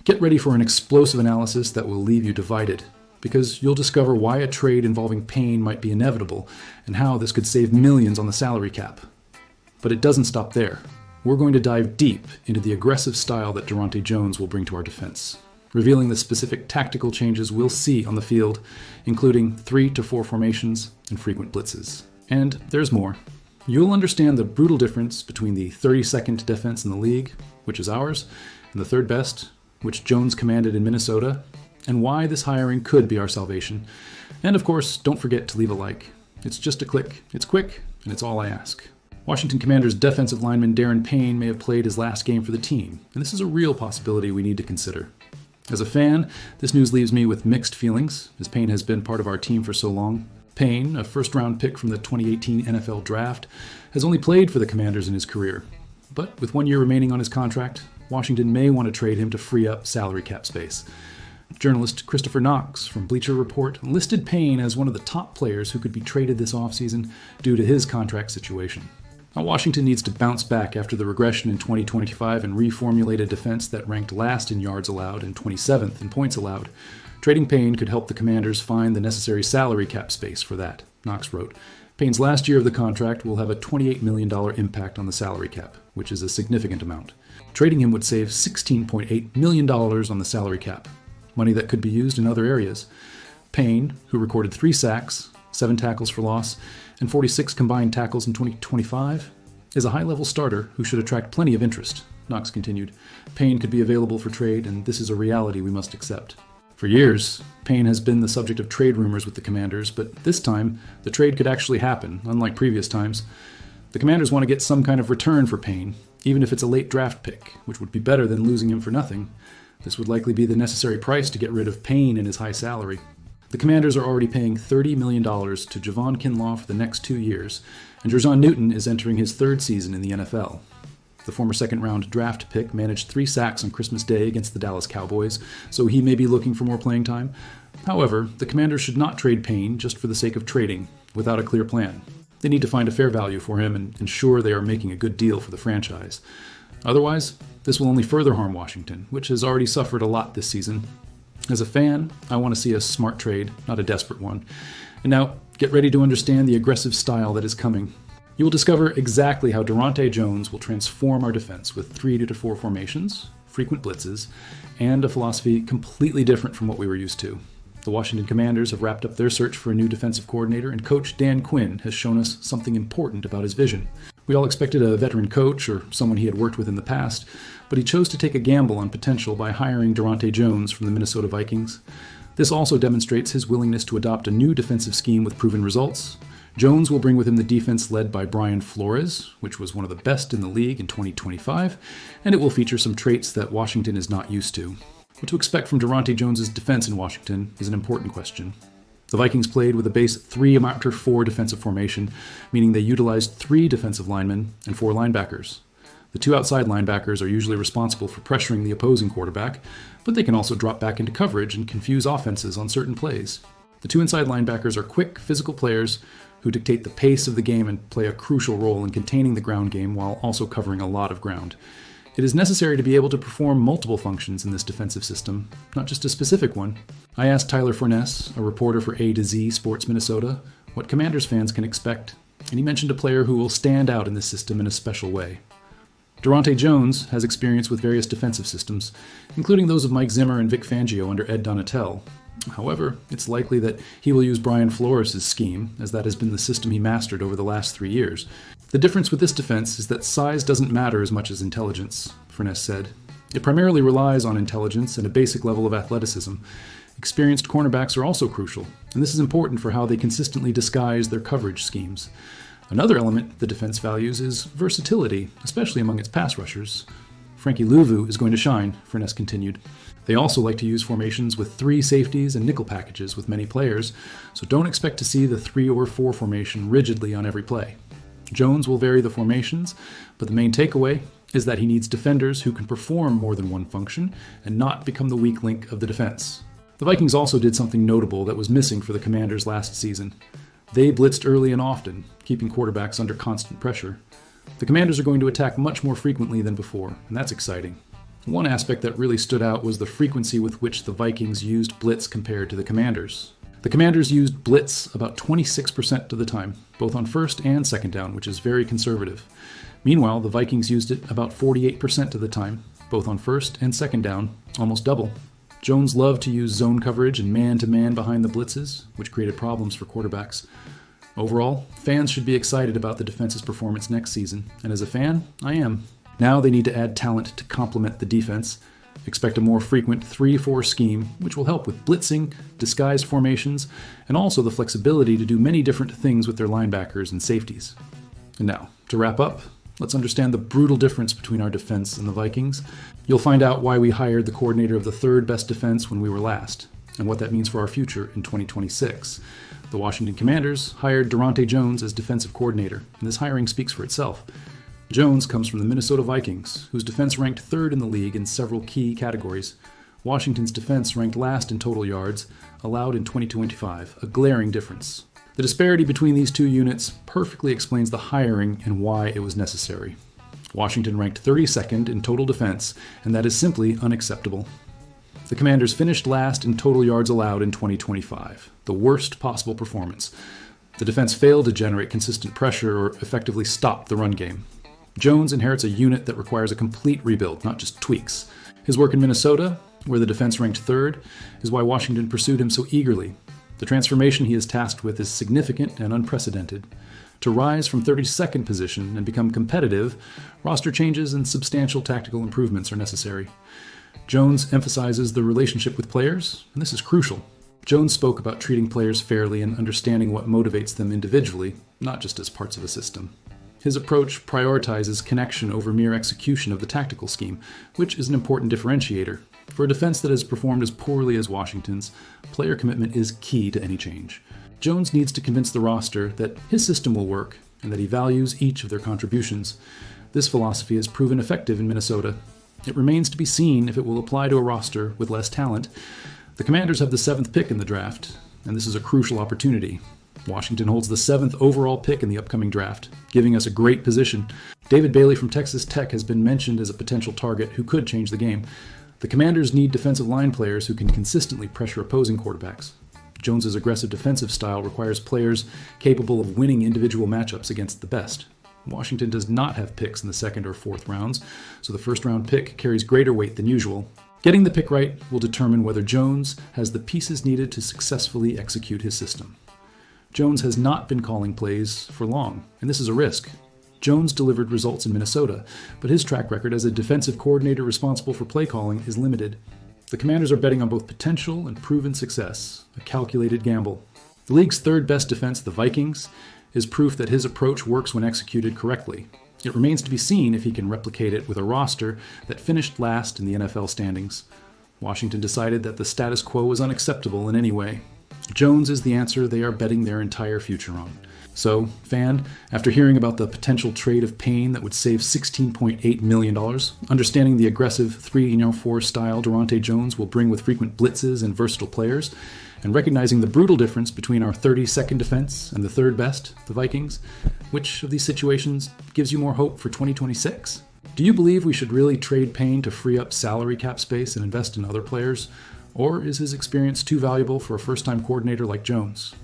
Get ready for an explosive analysis that will leave you divided, because you'll discover why a trade involving Payne might be inevitable and how this could save millions on the salary cap. But it doesn't stop there. We're going to dive deep into the aggressive style that Darren Jones will bring to our defense, revealing the specific tactical changes we'll see on the field, including 3 to 4 formations and frequent blitzes. And there's more. You'll understand the brutal difference between the 32nd defense in the league, which is ours, and the 3rd best, which Jones commanded in Minnesota, and why this hiring could be our salvation. And of course, don't forget to leave a like. It's just a click, it's quick, and it's all I ask. Washington Commanders defensive lineman Darren Payne may have played his last game for the team, and this is a real possibility we need to consider. As a fan, this news leaves me with mixed feelings, as Payne has been part of our team for so long. Payne, a first-round pick from the 2018 NFL Draft, has only played for the Commanders in his career. But with 1 year remaining on his contract, Washington may want to trade him to free up salary cap space. Journalist Christopher Knox from Bleacher Report listed Payne as one of the top players who could be traded this offseason due to his contract situation. Now, Washington needs to bounce back after the regression in 2025 and reformulate a defense that ranked last in yards allowed and 27th in points allowed. Trading Payne could help the Commanders find the necessary salary cap space for that, Knox wrote. Payne's last year of the contract will have a $28 million impact on the salary cap, which is a significant amount. Trading him would save $16.8 million on the salary cap, money that could be used in other areas. Payne, who recorded 3 sacks, 7 tackles for loss, and 46 combined tackles in 2025, is a high-level starter who should attract plenty of interest, Knox continued. Payne could be available for trade, and this is a reality we must accept. For years, Payne has been the subject of trade rumors with the Commanders, but this time, the trade could actually happen, unlike previous times. The Commanders want to get some kind of return for Payne, even if it's a late draft pick, which would be better than losing him for nothing. This would likely be the necessary price to get rid of Payne and his high salary. The Commanders are already paying $30 million to Javon Kinlaw for the next 2 years, and Jer'Zhan Newton is entering his 3rd season in the NFL. The former second-round draft pick managed 3 sacks on Christmas Day against the Dallas Cowboys, so he may be looking for more playing time. However, the Commanders should not trade Payne just for the sake of trading, without a clear plan. They need to find a fair value for him and ensure they are making a good deal for the franchise. Otherwise, this will only further harm Washington, which has already suffered a lot this season. As a fan, I want to see a smart trade, not a desperate one. And now, get ready to understand the aggressive style that is coming. You will discover exactly how Darren Jones will transform our defense with 3 to 4 formations, frequent blitzes, and a philosophy completely different from what we were used to. The Washington Commanders have wrapped up their search for a new defensive coordinator, and coach Dan Quinn has shown us something important about his vision. We all expected a veteran coach or someone he had worked with in the past, but he chose to take a gamble on potential by hiring Darren Jones from the Minnesota Vikings. This also demonstrates his willingness to adopt a new defensive scheme with proven results. Jones will bring with him the defense led by Brian Flores, which was one of the best in the league in 2025, and it will feature some traits that Washington is not used to. What to expect from Darren Jones' defense in Washington is an important question. The Vikings played with a base 3-4 defensive formation, meaning they utilized 3 defensive linemen and 4 linebackers. The 2 outside linebackers are usually responsible for pressuring the opposing quarterback, but they can also drop back into coverage and confuse offenses on certain plays. The 2 inside linebackers are quick, physical players who dictate the pace of the game and play a crucial role in containing the ground game while also covering a lot of ground. It is necessary to be able to perform multiple functions in this defensive system, not just a specific one. I asked Tyler Forness, a reporter for A to Z Sports Minnesota, what Commanders fans can expect, and he mentioned a player who will stand out in this system in a special way. Darren Jones has experience with various defensive systems, including those of Mike Zimmer and Vic Fangio under Ed Donatel. However, it's likely that he will use Brian Flores' scheme, as that has been the system he mastered over the last 3 years. The difference with this defense is that size doesn't matter as much as intelligence, Furness said. It primarily relies on intelligence and a basic level of athleticism. Experienced cornerbacks are also crucial, and this is important for how they consistently disguise their coverage schemes. Another element the defense values is versatility, especially among its pass rushers. Frankie Louvu is going to shine, Furness continued. They also like to use formations with 3 safeties and nickel packages with many players, so don't expect to see the 3 or 4 formation rigidly on every play. Jones will vary the formations, but the main takeaway is that he needs defenders who can perform more than one function and not become the weak link of the defense. The Vikings also did something notable that was missing for the Commanders last season. They blitzed early and often, keeping quarterbacks under constant pressure. The Commanders are going to attack much more frequently than before, and that's exciting. One aspect that really stood out was the frequency with which the Vikings used Blitz compared to the Commanders. The Commanders used Blitz about 26% of the time, both on first and second down, which is very conservative. Meanwhile, the Vikings used it about 48% of the time, both on first and second down, almost double. Jones loved to use zone coverage and man-to-man behind the blitzes, which created problems for quarterbacks. Overall, fans should be excited about the defense's performance next season, and as a fan, I am. Now they need to add talent to complement the defense. Expect a more frequent 3-4 scheme, which will help with blitzing, disguised formations, and also the flexibility to do many different things with their linebackers and safeties. And now, to wrap up, let's understand the brutal difference between our defense and the Vikings. You'll find out why we hired the coordinator of the third best defense when we were last, and what that means for our future in 2026. The Washington Commanders hired Darren Jones as defensive coordinator, and this hiring speaks for itself. Jones comes from the Minnesota Vikings, whose defense ranked third in the league in several key categories. Washington's defense ranked last in total yards allowed in 2025, a glaring difference. The disparity between these two units perfectly explains the hiring and why it was necessary. Washington ranked 32nd in total defense, and that is simply unacceptable. The Commanders finished last in total yards allowed in 2025, the worst possible performance. The defense failed to generate consistent pressure or effectively stop the run game. Jones inherits a unit that requires a complete rebuild, not just tweaks. His work in Minnesota, where the defense ranked third, is why Washington pursued him so eagerly. The transformation he is tasked with is significant and unprecedented. To rise from 32nd position and become competitive, roster changes and substantial tactical improvements are necessary. Jones emphasizes the relationship with players, and this is crucial. Jones spoke about treating players fairly and understanding what motivates them individually, not just as parts of a system. His approach prioritizes connection over mere execution of the tactical scheme, which is an important differentiator. For a defense that has performed as poorly as Washington's, player commitment is key to any change. Jones needs to convince the roster that his system will work and that he values each of their contributions. This philosophy has proven effective in Minnesota. It remains to be seen if it will apply to a roster with less talent. The Commanders have the 7th pick in the draft, and this is a crucial opportunity. Washington holds the 7th overall pick in the upcoming draft, giving us a great position. David Bailey from Texas Tech has been mentioned as a potential target who could change the game. The Commanders need defensive line players who can consistently pressure opposing quarterbacks. Jones's aggressive defensive style requires players capable of winning individual matchups against the best. Washington does not have picks in the 2nd or 4th rounds, so the first-round pick carries greater weight than usual. Getting the pick right will determine whether Jones has the pieces needed to successfully execute his system. Jones has not been calling plays for long, and this is a risk. Jones delivered results in Minnesota, but his track record as a defensive coordinator responsible for play calling is limited. The Commanders are betting on both potential and proven success, a calculated gamble. The league's third best defense, the Vikings, is proof that his approach works when executed correctly. It remains to be seen if he can replicate it with a roster that finished last in the NFL standings. Washington decided that the status quo was unacceptable in any way. Jones is the answer they are betting their entire future on. So, fan, after hearing about the potential trade of Payne that would save $16.8 million, understanding the aggressive 3-4 style Darren Jones will bring with frequent blitzes and versatile players, and recognizing the brutal difference between our 32nd defense and the third best, the Vikings, which of these situations gives you more hope for 2026? Do you believe we should really trade Payne to free up salary cap space and invest in other players? Or is his experience too valuable for a first-time coordinator like Jones?